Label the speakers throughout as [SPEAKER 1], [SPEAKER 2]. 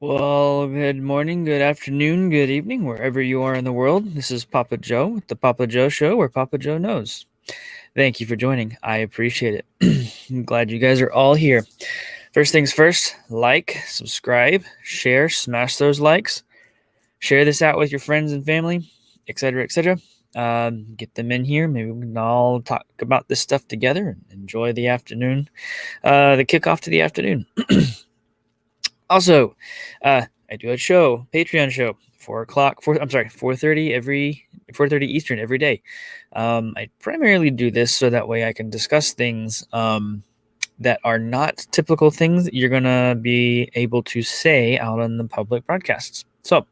[SPEAKER 1] Well, good morning, good afternoon, good evening, wherever you are in the world. This is Papa Joe with the Papa Joe Show, where Papa Joe knows. Thank you for joining. I appreciate it. I'm glad you guys are all here. First things first, like, subscribe, share, smash those likes, share this out with your friends and family, etc., etc. Get them in here. Maybe we can all talk about this stuff together and enjoy the afternoon, the kickoff to the afternoon. Also, I do a show, Patreon show, 4:30 every 4:30 Eastern every day. I primarily do this so that way I can discuss things that are not typical things that you're gonna be able to say out on the public broadcasts. So,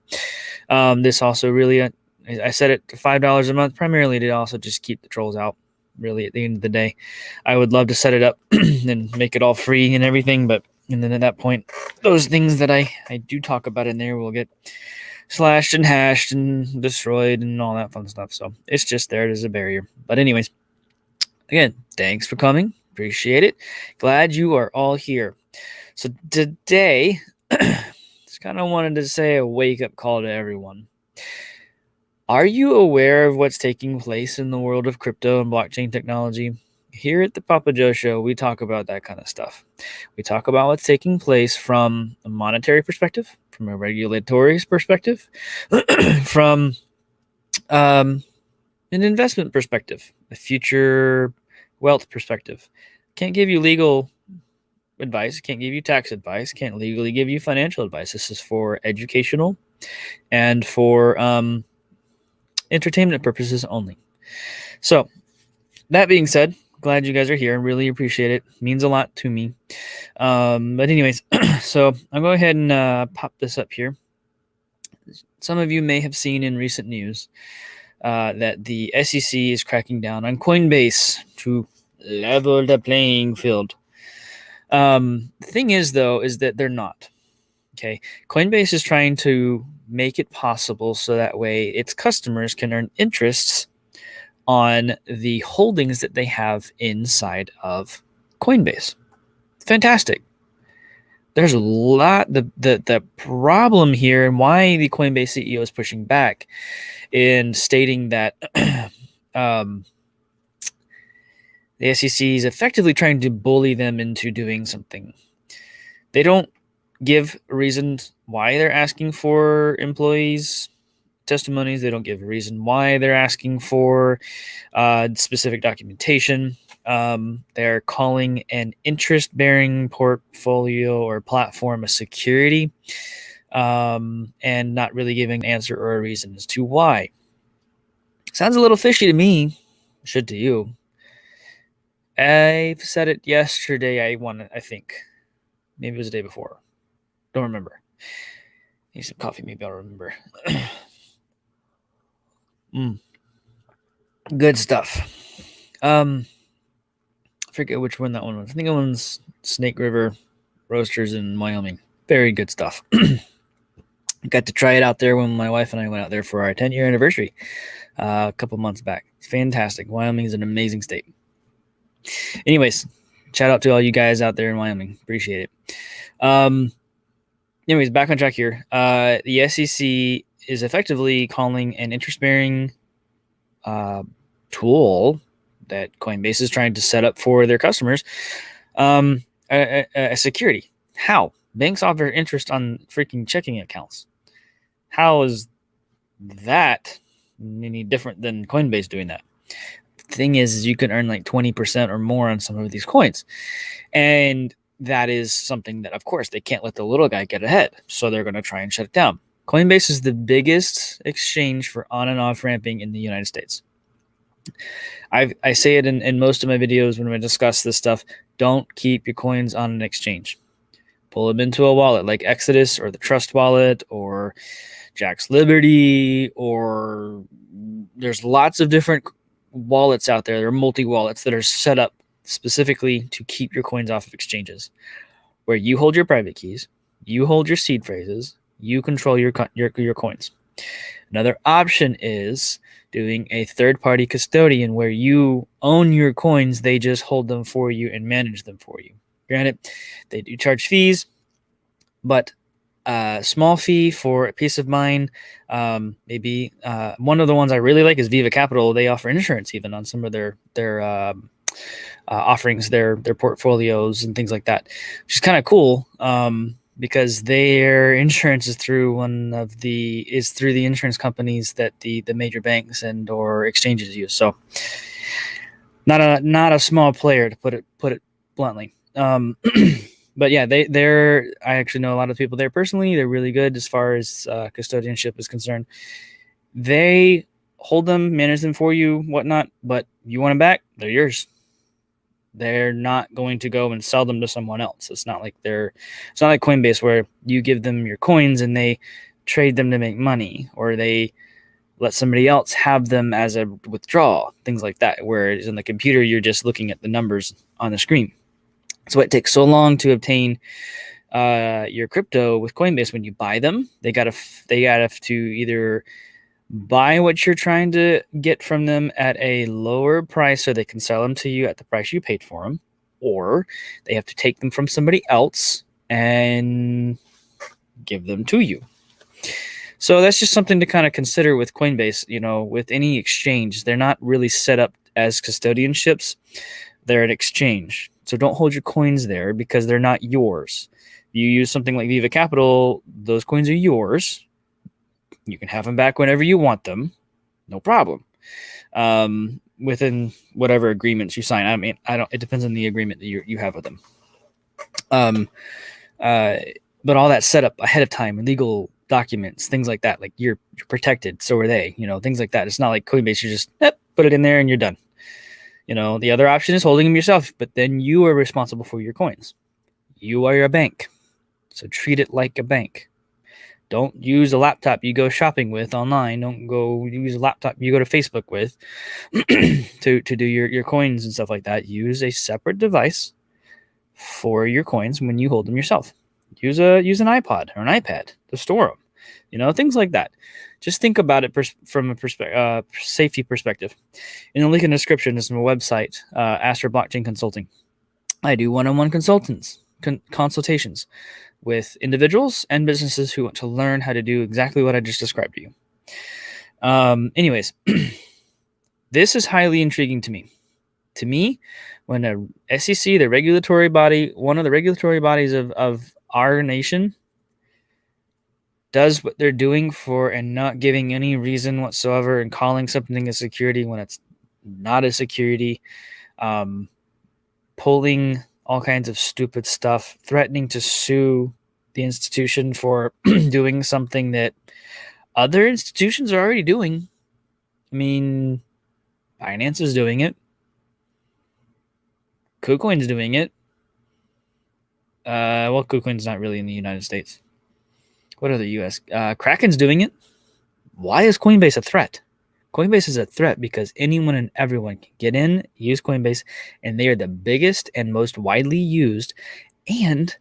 [SPEAKER 1] this also really, I set it to $5 a month, primarily to also just keep the trolls out. Really, at the end of the day, I would love to set it up and make it all free and everything, but and then at that point, those things that I do talk about in there will get slashed and hashed and destroyed and all that fun stuff. So it's just there as a barrier. But anyways, again, thanks for coming. Appreciate it. Glad you are all here. So today, just kind of wanted to say a wake-up call to everyone. Are you aware of what's taking place in the world of crypto and blockchain technology? Here at the Papa Joe Show, we talk about that kind of stuff. We talk about what's taking place from a monetary perspective, from a regulatory perspective, from an investment perspective, a future wealth perspective. Can't give you legal advice, can't give you tax advice, can't legally give you financial advice. This is for educational and for entertainment purposes only. So, that being said, glad you guys are here. Really appreciate it. Means a lot to me. But anyways, so I'll go ahead and pop this up here. Some of you may have seen in recent news that the SEC is cracking down on Coinbase to level the playing field. The thing is, though, is that they're not. Okay, Coinbase is trying to make it possible so that way its customers can earn interests on the holdings that they have inside of Coinbase. Fantastic. There's a lot. The problem here and why the Coinbase CEO is pushing back in stating that the SEC is effectively trying to bully them into doing something. They don't give reasons why they're asking for employees' testimonies. They don't give a reason why they're asking for specific documentation. They're calling an interest-bearing portfolio or platform a security, and not really giving an answer or a reason as to why. Sounds a little fishy to me. Should to you. I've said it yesterday. I think maybe it was the day before. Don't remember. Need some coffee. Maybe I'll remember. Good stuff. I forget which one that one was. I think it was Snake River Roasters in Wyoming. Very good stuff. Got to try it out there when my wife and I went out there for our 10-year anniversary a couple months back. It's fantastic. Wyoming is an amazing state. Anyways, shout out to all you guys out there in Wyoming. Appreciate it. Anyways, back on track here. The SEC is effectively calling an interest-bearing tool that Coinbase is trying to set up for their customers a security. How? Banks offer interest on freaking checking accounts. How is that any different than Coinbase doing that? The thing is you can earn like 20% or more on some of these coins. And that is something that, of course, they can't let the little guy get ahead. So they're going to try and shut it down. Coinbase is the biggest exchange for on and off ramping in the United States. I say it in most of my videos when I discuss this stuff. Don't keep your coins on an exchange. Pull them into a wallet like Exodus or the Trust Wallet or Jack's Liberty, or there's lots of different wallets out there. There are multi-wallets that are set up specifically to keep your coins off of exchanges, where you hold your private keys, you hold your seed phrases, you control your coins. Another option is doing a third-party custodian where you own your coins, they just hold them for you and manage them for you. Granted, they do charge fees, but Small fee for peace of mind. Maybe one of the ones I really like is Viva Capital. They offer insurance even on some of their offerings, their portfolios and things like that, which is kind of cool. Because their insurance is through the insurance companies that the major banks and or exchanges use. So not a small player, to put it bluntly. But yeah, I actually know a lot of people there personally. They're really good as far as custodianship is concerned. They hold them, manage them for you, whatnot. But you want them back, they're yours. They're not going to go and sell them to someone else. It's not like Coinbase where you give them your coins and they trade them to make money, or they let somebody else have them as a withdrawal, things like that. Whereas in the computer, you're just looking at the numbers on the screen. So it takes so long to obtain your crypto with Coinbase. When you buy them, they gotta to either buy what you're trying to get from them at a lower price so they can sell them to you at the price you paid for them, or they have to take them from somebody else and give them to you. So that's just something to kind of consider with Coinbase. With any exchange, they're not really set up as custodianships. They're an exchange. So don't hold your coins there because they're not yours. If you use something like Viva Capital, those coins are yours. You can have them back whenever you want them. No problem. Within whatever agreements you sign. I mean, it depends on the agreement that you have with them. But all that set up ahead of time, legal documents, things like that, like you're protected. So are they, things like that. It's not like Coinbase. You just put it in there and you're done. The other option is holding them yourself, but then you are responsible for your coins. You are your bank. So treat it like a bank. Don't use a laptop you go shopping with online. Don't go use a laptop you go to Facebook with to do your coins and stuff like that. Use a separate device for your coins when you hold them yourself. Use an iPod or an iPad to store them. Things like that. Just think about it from a safety perspective. In the link in the description is my website, Astra Blockchain Consulting. I do one-on-one consultations with individuals and businesses who want to learn how to do exactly what I just described to you. Anyways, this is highly intriguing to me. To me, when a SEC, the regulatory body, one of the regulatory bodies of our nation, does what they're doing for and not giving any reason whatsoever and calling something a security when it's not a security, pulling all kinds of stupid stuff, threatening to sue the institution for doing something that other institutions are already doing. I mean, Binance is doing it. KuCoin's doing it. Well, KuCoin's not really in the United States. What other U.S.? Kraken's doing it. Why is Coinbase a threat? Coinbase is a threat because anyone and everyone can get in, use Coinbase, and they are the biggest and most widely used, and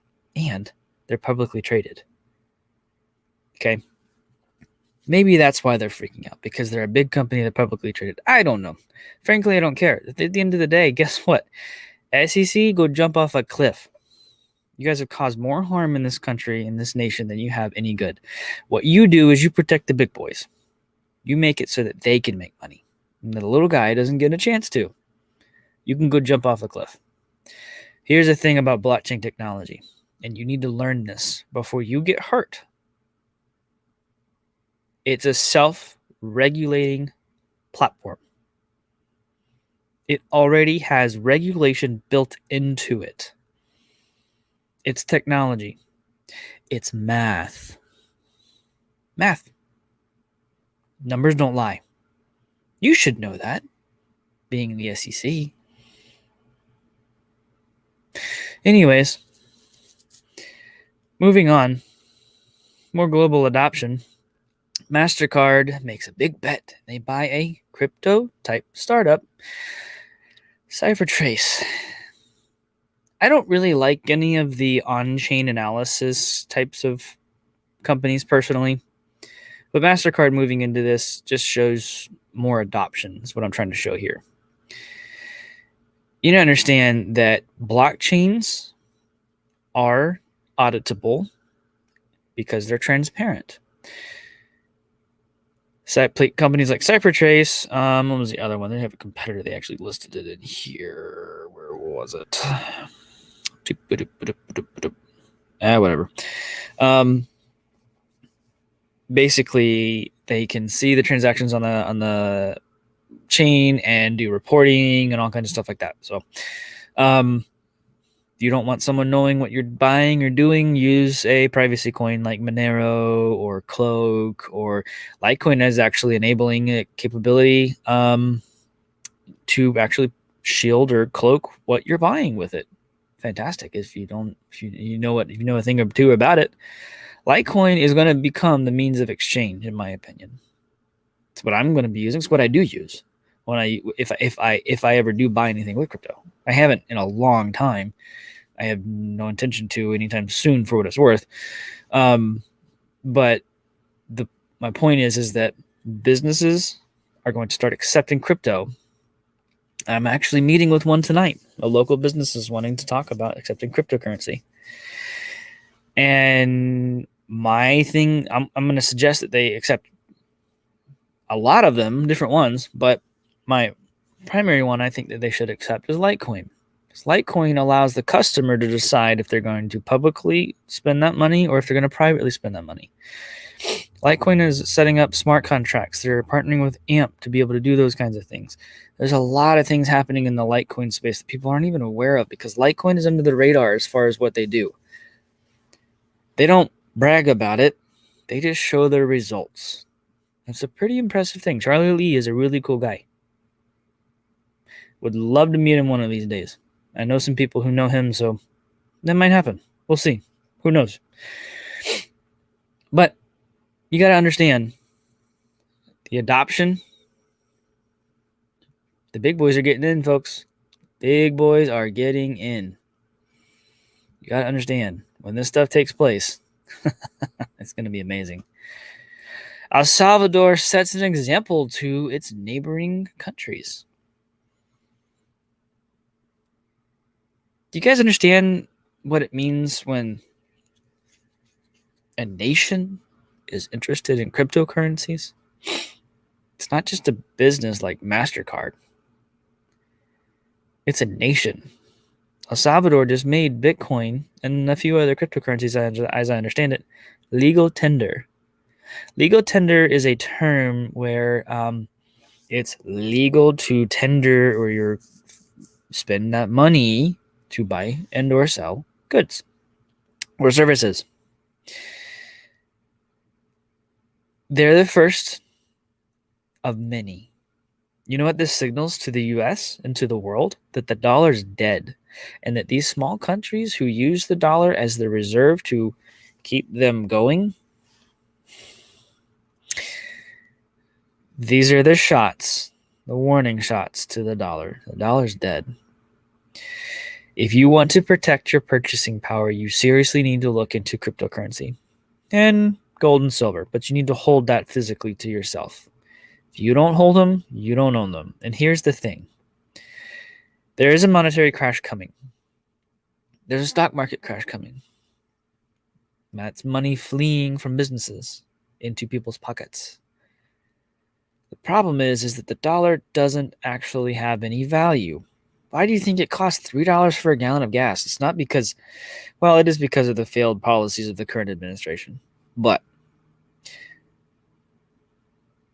[SPEAKER 1] they're publicly traded. Okay? Maybe that's why they're freaking out, because they're a big company, they're publicly traded. I don't know. Frankly, I don't care. At the end of the day, guess what? SEC, go jump off a cliff. You guys have caused more harm in this country, in this nation, than you have any good. What you do is you protect the big boys. You make it so that they can make money. And the little guy doesn't get a chance to. You can go jump off a cliff. Here's the thing about blockchain technology, and you need to learn this before you get hurt. It's a self-regulating platform. It already has regulation built into it. It's technology. It's math. Math. Numbers don't lie. You should know that, being in the SEC. Anyways, moving on. More global adoption. MasterCard makes a big bet. They buy a crypto-type startup, CipherTrace. I don't really like any of the on-chain analysis types of companies personally, but MasterCard moving into this just shows more adoption, is what I'm trying to show here. You need to understand that blockchains are auditable because they're transparent. Companies like Cybertrace, what was the other one? They have a competitor. They actually listed it in here. Where was it? Whatever. Basically, they can see the transactions on the chain and do reporting and all kinds of stuff like that. So, you don't want someone knowing what you're buying or doing, use a privacy coin like Monero or Cloak, or Litecoin is actually enabling a capability to actually shield or cloak what you're buying with it. Fantastic. If you know a thing or two about it, Litecoin is going to become the means of exchange, in my opinion. It's what I'm going to be using. It's what I do use if I ever do buy anything with crypto. I haven't in a long time. I have no intention to anytime soon, for what it's worth. But my point is that businesses are going to start accepting crypto. I'm actually meeting with one tonight. A local business is wanting to talk about accepting cryptocurrency. And my thing, I'm going to suggest that they accept a lot of them, different ones, but my primary one I think that they should accept is Litecoin. Litecoin allows the customer to decide if they're going to publicly spend that money or if they're going to privately spend that money. Litecoin is setting up smart contracts. They're partnering with AMP to be able to do those kinds of things. There's a lot of things happening in the Litecoin space that people aren't even aware of because Litecoin is under the radar as far as what they do. They don't brag about it. They just show their results. It's a pretty impressive thing. Charlie Lee is a really cool guy. Would love to meet him one of these days. I know some people who know him, so that might happen. We'll see. Who knows? But you got to understand the adoption. The big boys are getting in, folks. Big boys are getting in. You got to understand when this stuff takes place, it's going to be amazing. El Salvador sets an example to its neighboring countries. Do you guys understand what it means when a nation is interested in cryptocurrencies? It's not just a business like MasterCard. It's a nation. El Salvador just made Bitcoin and a few other cryptocurrencies, as I understand it, legal tender. Legal tender is a term where it's legal to tender or spend that money to buy and or sell goods or services. They're the first of many. You know what this signals to the US and to the world? That the dollar's dead, and that these small countries who use the dollar as the reserve to keep them going, these are the shots, the warning shots to the dollar. The dollar's dead. If you want to protect your purchasing power, you seriously need to look into cryptocurrency and gold and silver, but you need to hold that physically to yourself. If you don't hold them, you don't own them. And here's the thing. There is a monetary crash coming. There's a stock market crash coming. That's money fleeing from businesses into people's pockets. The problem is that the dollar doesn't actually have any value. Why do you think it costs $3 for a gallon of gas? It's not because, well, it is because of the failed policies of the current administration. But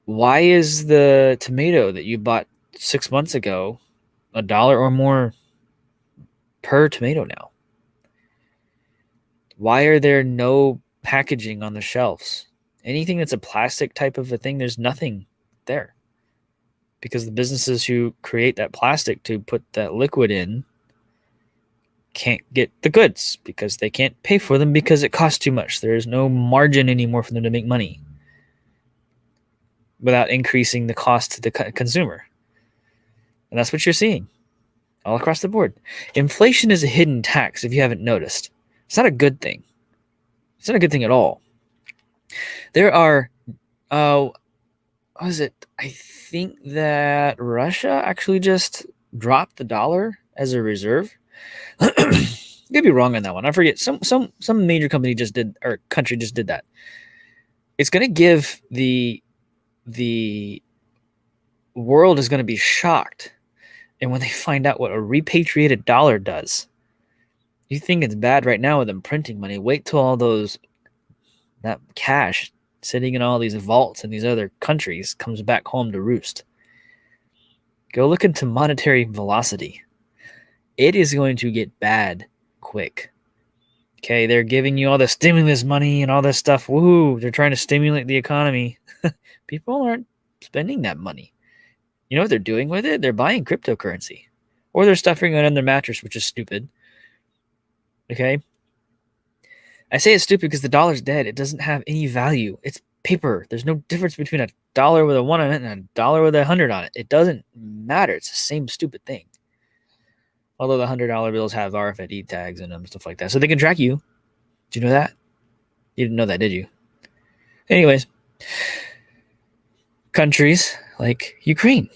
[SPEAKER 1] why is the tomato that you bought 6 months ago $1 or more per tomato now? Why are there no packaging on the shelves? Anything that's a plastic type of a thing, there's nothing there. Because the businesses who create that plastic to put that liquid in can't get the goods because they can't pay for them because it costs too much. There is no margin anymore for them to make money without increasing the cost to the consumer. And that's what you're seeing all across the board. Inflation is a hidden tax, if you haven't noticed. It's not a good thing. It's not a good thing at all. There are, what was it? I think that Russia actually just dropped the dollar as a reserve. could be wrong on that one. I forget. Some major company just did, or country just did that. It's going to give the world is going to be shocked. And when they find out what a repatriated dollar does, you think it's bad right now with them printing money. Wait till all that cash sitting in all these vaults in these other countries comes back home to roost. Go look into monetary velocity. It is going to get bad quick. Okay, they're giving you all the stimulus money and all this stuff. Woohoo, they're trying to stimulate the economy. People aren't spending that money. You know what they're doing with it? They're buying cryptocurrency. Or they're stuffing it in their mattress, which is stupid. Okay? I say it's stupid because the dollar's dead. It doesn't have any value. It's paper. There's no difference between a dollar with a 1 on it and a dollar with 100 on it. It doesn't matter. It's the same stupid thing. Although the $100 bills have RFID tags in them, stuff like that. So they can track you. Did you know that? You didn't know that, did you? Anyways, countries like Ukraine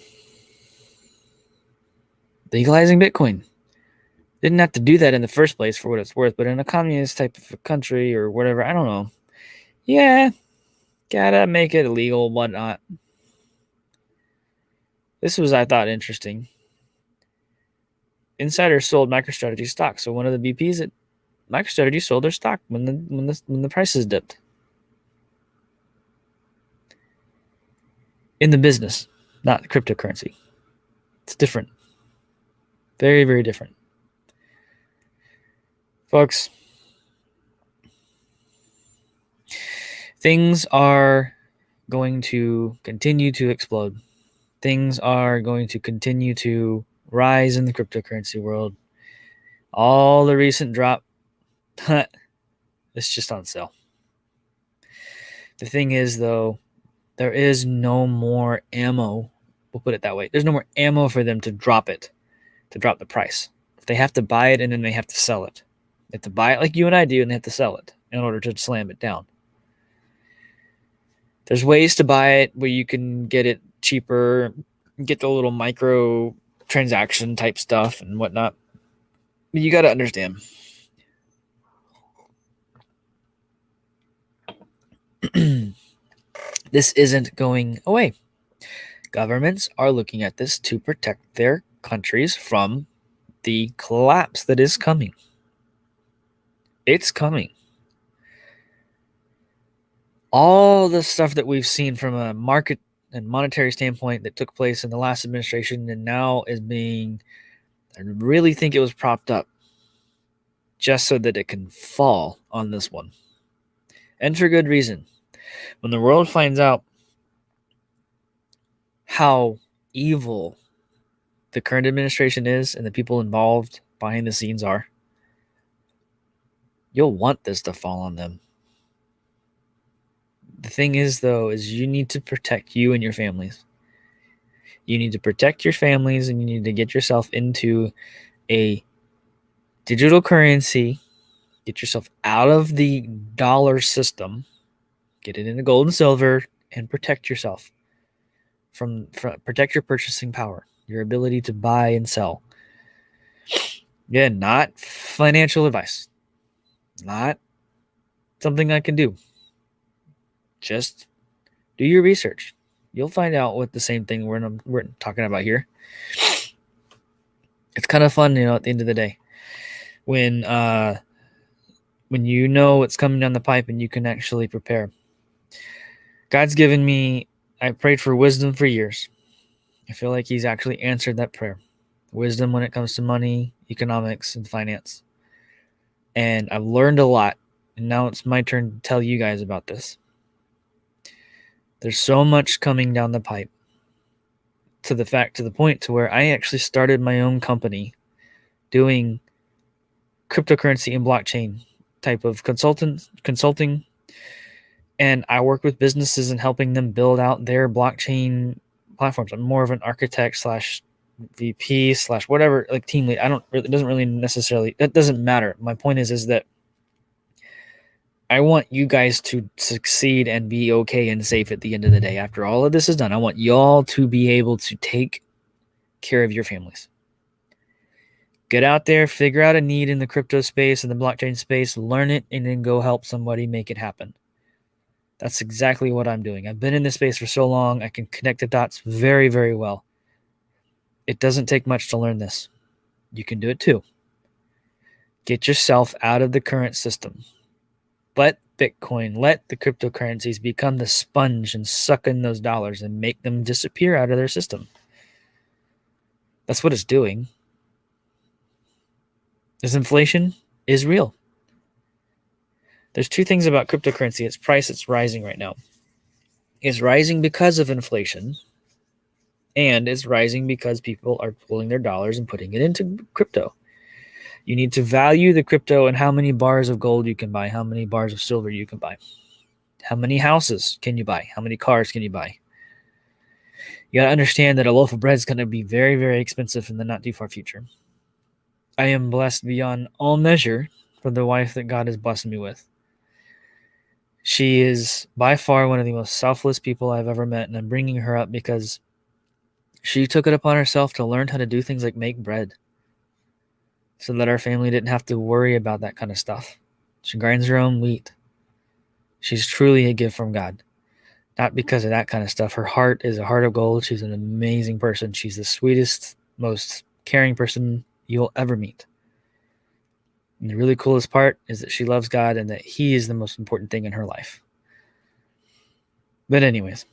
[SPEAKER 1] legalizing Bitcoin. Didn't have to do that in the first place for what it's worth, but in a communist type of country or whatever, I don't know. Yeah, gotta make it illegal, whatnot. This was, I thought, interesting. Insiders sold MicroStrategy stock. So one of the VPs at MicroStrategy sold their stock when the prices dipped. In the business, not the cryptocurrency. It's different. Very, very different. Folks, things are going to continue to explode. Things are going to continue to rise in the cryptocurrency world. All the recent drop, it's just on sale. The thing is, though, there is no more ammo. We'll put it that way. There's no more ammo for them to drop it, to drop the price. They have to buy it and then they have to sell it. They have to buy it like you and I do, and they have to sell it in order to slam it down. There's ways to buy it where you can get it cheaper, get the little micro transaction type stuff and whatnot. But you got to understand. This isn't going away. Governments are looking at this to protect their countries from the collapse that is coming. It's coming. All the stuff that we've seen from a market and monetary standpoint that took place in the last administration and now is being, I really think it was propped up just so that it can fall on this one. And for good reason. When the world finds out how evil the current administration is and the people involved behind the scenes are, you'll want this to fall on them. The thing is, though, is you need to protect you and your families. You need to protect your families, and you need to get yourself into a digital currency. Get yourself out of the dollar system. Get it into gold and silver, and protect yourself from protect your purchasing power, your ability to buy and sell. Again, not financial advice. Not something I can do. Just do your research. You'll find out what the same thing we're talking about here. It's kind of fun, at the end of the day, when you know what's coming down the pipe and you can actually prepare. God's given me, I prayed for wisdom for years. I feel like he's actually answered that prayer. Wisdom when it comes to money, economics, and finance. And I've learned a lot. And now it's my turn to tell you guys about this. There's so much coming down the pipe to the point to where I actually started my own company doing cryptocurrency and blockchain type of consulting. And I work with businesses and helping them build out their blockchain platforms. I'm more of an architect / VP / whatever, like team lead. It doesn't really necessarily, that doesn't matter. My point is that I want you guys to succeed and be okay and safe at the end of the day. After all of this is done, I want y'all to be able to take care of your families. Get out there, figure out a need in the crypto space and the blockchain space, learn it, and then go help somebody make it happen. That's exactly what I'm doing. I've been in this space for so long, I can connect the dots very, very well. It doesn't take much to learn this. You can do it too. Get yourself out of the current system. Let Bitcoin, let the cryptocurrencies become the sponge and suck in those dollars and make them disappear out of their system. That's what it's doing. This inflation is real. There's two things about cryptocurrency. Its price, it's rising right now. It's rising because of inflation, and it's rising because people are pulling their dollars and putting it into crypto. You need to value the crypto and how many bars of gold you can buy, how many bars of silver you can buy, how many houses can you buy, how many cars can you buy. You got to understand that a loaf of bread is going to be very, very expensive in the not too far future. I am blessed beyond all measure for the wife that God has blessed me with. She is by far one of the most selfless people I've ever met, and I'm bringing her up because she took it upon herself to learn how to do things like make bread so that our family didn't have to worry about that kind of stuff. She grinds her own wheat. She's truly a gift from God. Not because of that kind of stuff. Her heart is a heart of gold. She's an amazing person. She's the sweetest, most caring person you'll ever meet. And the really coolest part is that she loves God and that He is the most important thing in her life. But anyways,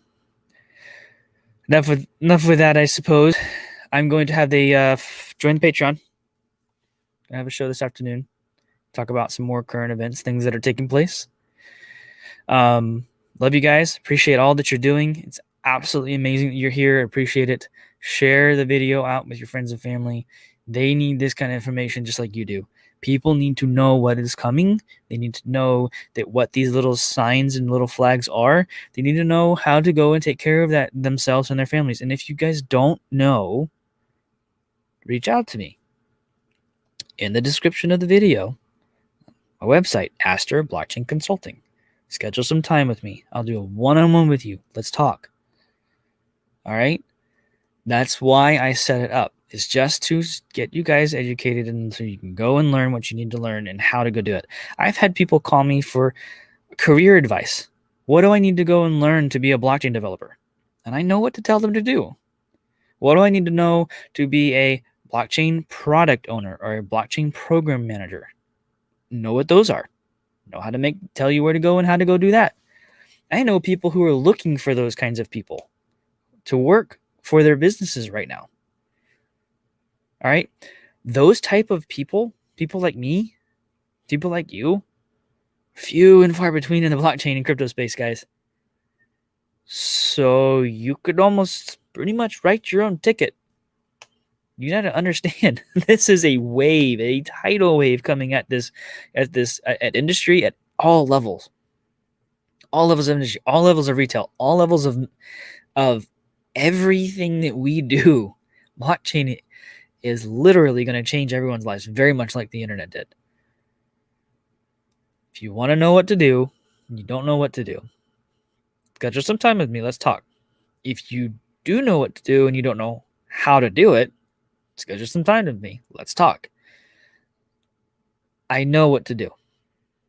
[SPEAKER 1] enough with that, I suppose. I'm going to have the join the Patreon. I have a show this afternoon. Talk about some more current events, things that are taking place. Love you guys. Appreciate all that you're doing. It's absolutely amazing that you're here. I appreciate it. Share the video out with your friends and family. They need this kind of information just like you do. People need to know what is coming. They need to know that what these little signs and little flags are. They need to know how to go and take care of that themselves and their families. And if you guys don't know, reach out to me. In the description of the video, my website, Aster Blockchain Consulting. Schedule some time with me. I'll do a one-on-one with you. Let's talk. All right? That's why I set it up. It's just to get you guys educated and so you can go and learn what you need to learn and how to go do it. I've had people call me for career advice. What do I need to go and learn to be a blockchain developer? And I know what to tell them to do. What do I need to know to be a blockchain product owner or a blockchain program manager? Know what those are. Know how to tell you where to go and how to go do that. I know people who are looking for those kinds of people to work for their businesses right now. All right. Those type of people like me, people like you, few and far between in the blockchain and crypto space, guys. So you could almost pretty much write your own ticket. You got to understand this is a wave, a tidal wave coming at industry at all levels of industry, all levels of retail, all levels of everything that we do. Blockchain is literally going to change everyone's lives, very much like the internet did. If you want to know what to do, and you don't know what to do, schedule some time with me. Let's talk. If you do know what to do and you don't know how to do it, schedule some time with me. Let's talk. I know what to do.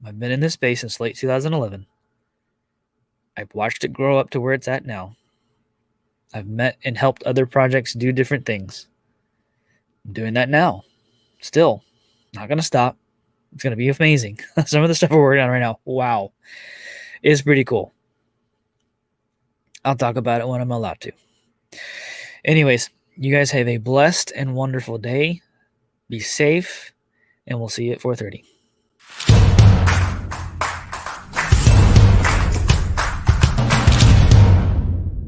[SPEAKER 1] I've been in this space since late 2011. I've watched it grow up to where it's at now. I've met and helped other projects do different things. I'm doing that now. Still, not going to stop. It's going to be amazing. Some of the stuff we're working on right now, wow, is pretty cool. I'll talk about it when I'm allowed to. Anyways, you guys have a blessed and wonderful day. Be safe, and we'll see you at 4:30.